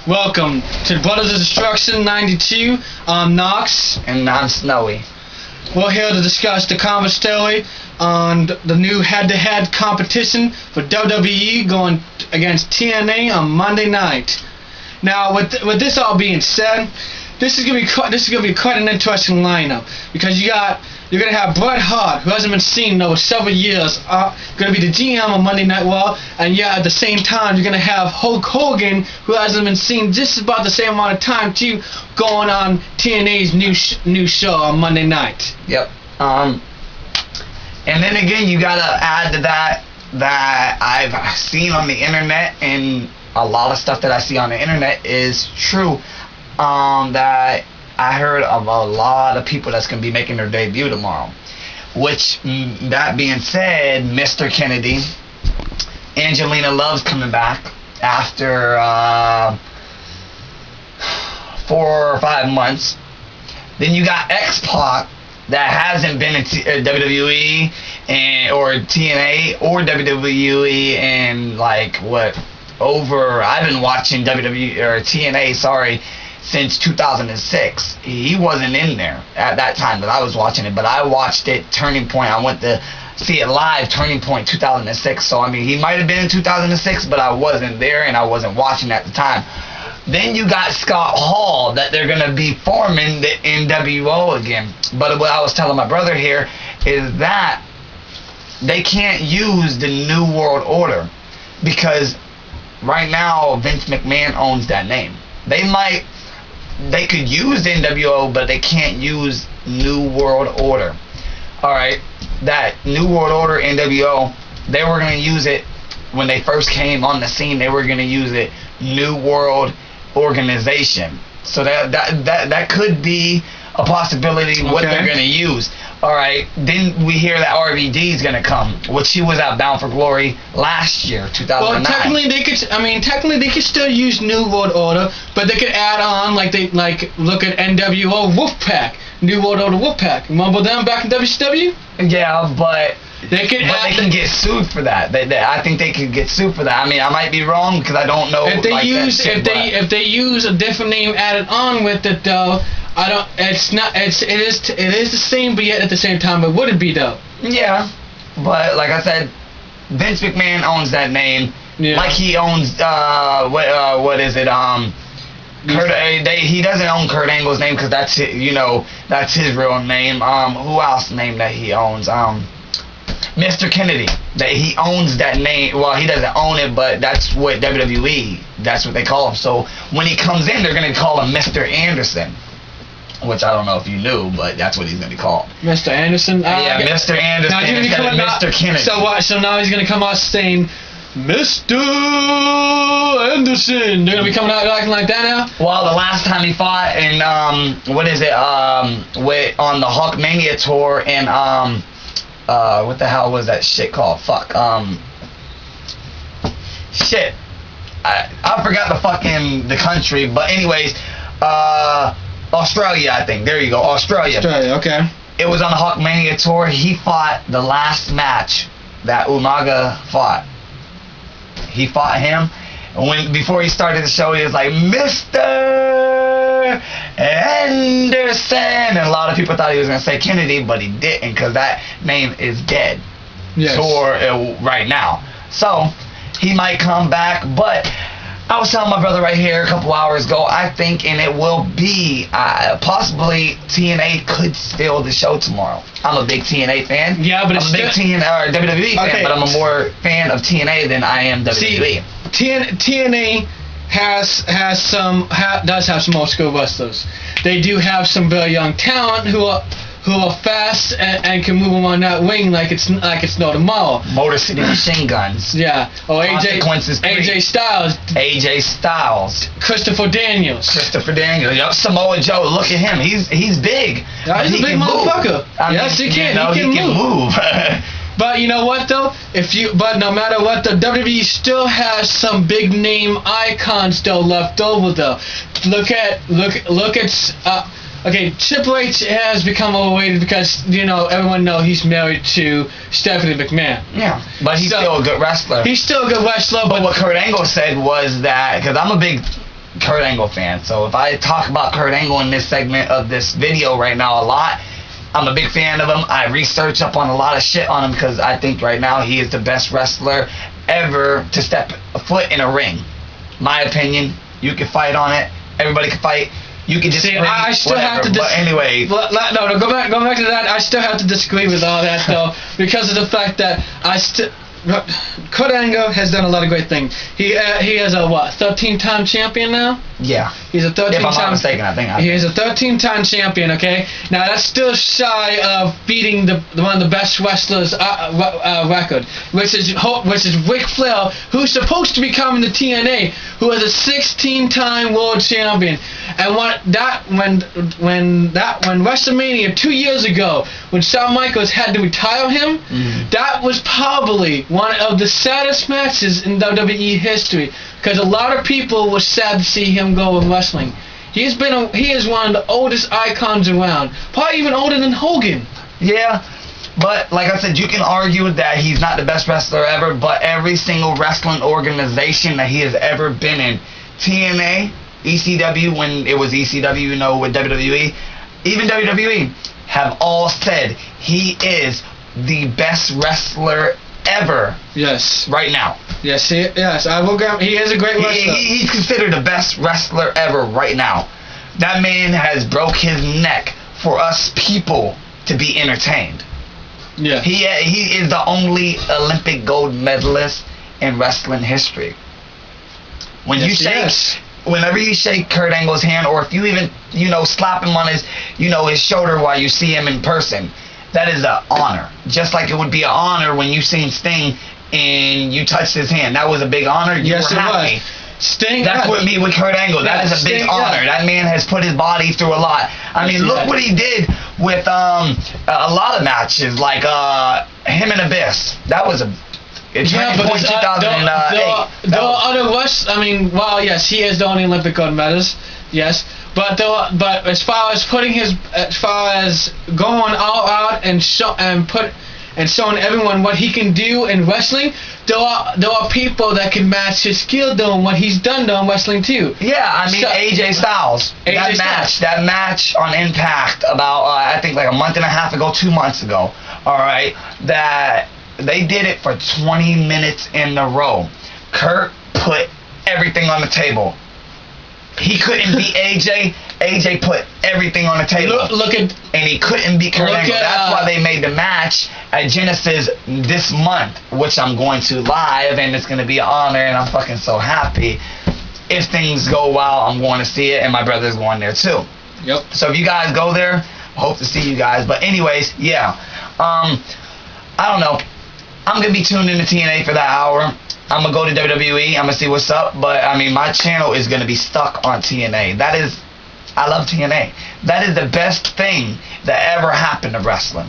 Welcome to Brothers of Destruction 92. I'm Knox. And I'm Snowy. We're here to discuss the cover story on the new head-to-head competition for WWE going against TNA on Monday night. Now, with this all being said, this is gonna be quite an interesting lineup because you're gonna have Bret Hart, who hasn't been seen in over several years, gonna be the GM on Monday Night Raw, and at the same time you're gonna have Hulk Hogan, who hasn't been seen just about the same amount of time too, going on TNA's new show on Monday night. Yep. And then again, you gotta add to that I've seen on the internet, and a lot of stuff that I see on the internet is true. That I heard of a lot of people that's going to be making their debut tomorrow. Which, that being said, Mr. Kennedy, Angelina Love's coming back after 4 or 5 months. Then you got X-Pac that hasn't been in WWE or TNA or WWE in I've been watching WWE or TNA, since 2006. He wasn't in there at that time that I was watching it, but I watched it, Turning Point. I went to see it live, Turning Point 2006. So, I mean, he might have been in 2006, but I wasn't there and I wasn't watching at the time. Then you got Scott Hall that they're going to be forming the NWO again. But what I was telling my brother here is that they can't use the New World Order because right now Vince McMahon owns that name. They could use the NWO, but they can't use New World Order. Alright, that New World Order NWO, they were going to use it when they first came on the scene. They were going to use it New World Organization. So that could be a possibility what they're going to use. Alright, then we hear that RVD is going to come, which he was at Bound for Glory last year, 2009. Well, technically they could still use New World Order, but they could add on, look at NWO Wolfpack, New World Order Wolfpack. Remember them back in WCW? Yeah, but they can get sued for that. I think they could get sued for that. I mean, I might be wrong because I don't know. If they use a different name added on with it, though, it is the same, but yet at the same time it wouldn't be though. Yeah, but like I said, Vince McMahon owns that name. Yeah. Like he owns what is it? He doesn't own Kurt Angle's name because that's his real name. Who else name that he owns? Mr. Kennedy. That he owns that name. Well, he doesn't own it, but that's what WWE. That's what they call him. So when he comes in, they're gonna call him Mr. Anderson. Which I don't know if you knew, but that's what he's going to be called. Mr. Anderson? Yeah, Mr. Anderson instead of Mr. Kennedy. So what? So now he's going to come out saying, Mr. Anderson. They're going to be coming out acting like that now? Well, the last time he fought in, on the Hulkmania tour in, what the hell was that shit called? Fuck. Shit. I forgot the country, but anyways, Australia, I think. There you go, Australia. Okay. It was on the Hulkmania tour. He fought the last match that Umaga fought. He fought him, and before he started the show, he was like, Mr. Anderson, and a lot of people thought he was going to say Kennedy, but he didn't, because that name is dead. Yes. Right now. So, he might come back, but I was telling my brother right here a couple hours ago, I think, and it will be, possibly TNA could steal the show tomorrow. I'm a big TNA fan. Yeah, but I'm a big WWE fan, but I'm a more fan of TNA than I am WWE. See, TNA does have some old school wrestlers. They do have some very young talent who are fast and can move them on that wing like it's no tomorrow. Motor City Machine Guns. Yeah. Oh, AJ Styles. Christopher Daniels. Yep. Samoa Joe. Look at him. He's big. Yeah, he's a big motherfucker. Yes, he can. He can move. But you know what though? But no matter what, the WWE still has some big name icons still left over though. Look at. Okay, Triple H has become overrated because, everyone knows he's married to Stephanie McMahon. Yeah, but he's still a good wrestler. He's still a good wrestler. But what Kurt Angle said was that, because I'm a big Kurt Angle fan. So if I talk about Kurt Angle in this segment of this video right now a lot, I'm a big fan of him. I research up on a lot of shit on him because I think right now he is the best wrestler ever to step a foot in a ring. My opinion. You can fight on it. Everybody can fight. You can disagree. I still have to. But anyway, go back to that. I still have to disagree with all that though, because of the fact that Kurt Angle has done a lot of great things. He is a 13-time champion now. Yeah. He's a 13-time. If I'm not mistaken, I think. He is a 13-time champion. Okay. Now that's still shy of beating one of the best wrestlers record, which is Ric Flair, who's supposed to be coming to TNA, who is a 16-time world champion. And when WrestleMania 2 years ago, when Shawn Michaels had to retire him, that was probably one of the saddest matches in WWE history, because a lot of people were sad to see him go with wrestling. He is one of the oldest icons around, probably even older than Hogan. Yeah, but like I said, you can argue that he's not the best wrestler ever, but every single wrestling organization that he has ever been in, TNA, ECW, when it was ECW, with WWE, even WWE, have all said he is the best wrestler ever. Yes. Right now. Yes, I will give him. He is a great wrestler. He's considered the best wrestler ever right now. That man has broke his neck for us people to be entertained. Yeah. He is the only Olympic gold medalist in wrestling history. Whenever you shake Kurt Angle's hand, or if you even, slap him on his shoulder while you see him in person, that is an honor. Just like it would be an honor when you seen Sting and you touched his hand. That was a big honor. You were happy. Was. Sting. That's what me with Kurt Angle. That is a big honor. That man has put his body through a lot. I mean, look what he did with a lot of matches, like him and Abyss. That was a. It's 2008. There are other yes, he is the only Olympic gold medalist. Yes, but as far as going all out and showing everyone what he can do in wrestling, there are people that can match his skill doing what he's done in wrestling too. Yeah, I mean, AJ Styles. That match on Impact about I think like a month and a half ago, 2 months ago. All right, that they did it for 20 minutes in a row. Kurt put everything on the table. He couldn't beat AJ. AJ put everything on the table. And he couldn't beat Kurt Angle. That's why they made the match at Genesis this month, which I'm going to live, and it's going to be an honor, and I'm fucking so happy. If things go well, I'm going to see it, and my brother's going there too. Yep. So if you guys go there, hope to see you guys. But anyways, yeah. I don't know. I'm going to be tuned into TNA for that hour. I'm going to go to WWE. I'm going to see what's up. But, I mean, my channel is going to be stuck on TNA. I love TNA. That is the best thing that ever happened to wrestling.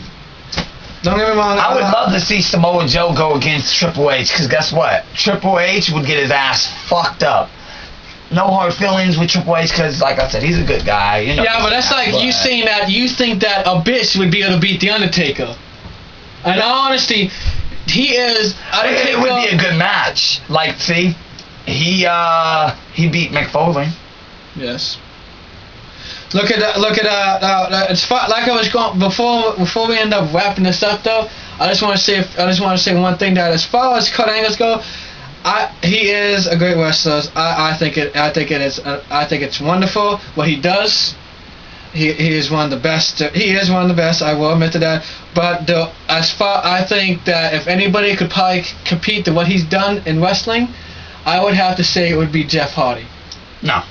Don't get me wrong. I would love to see Samoa Joe go against Triple H, because guess what? Triple H would get his ass fucked up. No hard feelings with Triple H, because, like I said, he's a good guy. Yeah, but that's like you saying that you think that a bitch would be able to beat The Undertaker. In all honesty, he is. It would be a good match. Like, see, he beat Mick Foley. Yes. Look at that. It's like I was going before we end up wrapping this up though. I just want to say one thing, that as far as Kurt Angle go, he is a great wrestler. I think it's wonderful what he does. He is one of the best. He is one of the best. I will admit to that. But I think that if anybody could probably compete to what he's done in wrestling, I would have to say it would be Jeff Hardy. No.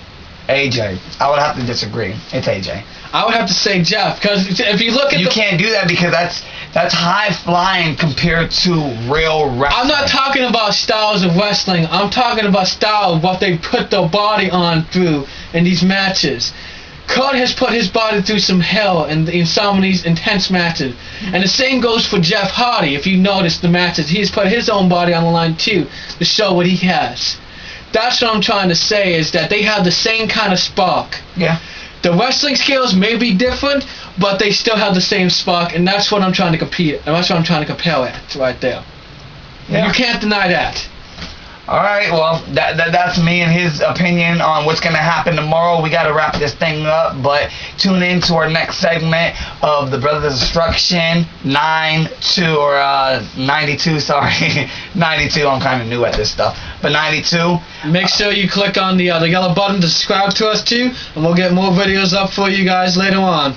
AJ. I would have to disagree. It's AJ. I would have to say Jeff, because if you look at can't do that, because that's high flying compared to real wrestling. I'm not talking about styles of wrestling. I'm talking about style of what they put their body on through in these matches. Kurt has put his body through some hell in some of these intense matches. And the same goes for Jeff Hardy. If you notice the matches, he's put his own body on the line too to show what he has. That's what I'm trying to say, is that they have the same kind of spark. Yeah. The wrestling skills may be different, but they still have the same spark, and that's what I'm trying to compete, and that's what I'm trying to compare at right there. Yeah. You can't deny that. All right, well, that's me and his opinion on what's going to happen tomorrow. We got to wrap this thing up, but tune in to our next segment of the Brothers Destruction 92, sorry. 92, I'm kind of new at this stuff, but 92. Make sure you click on the yellow button to subscribe to us too, and we'll get more videos up for you guys later on.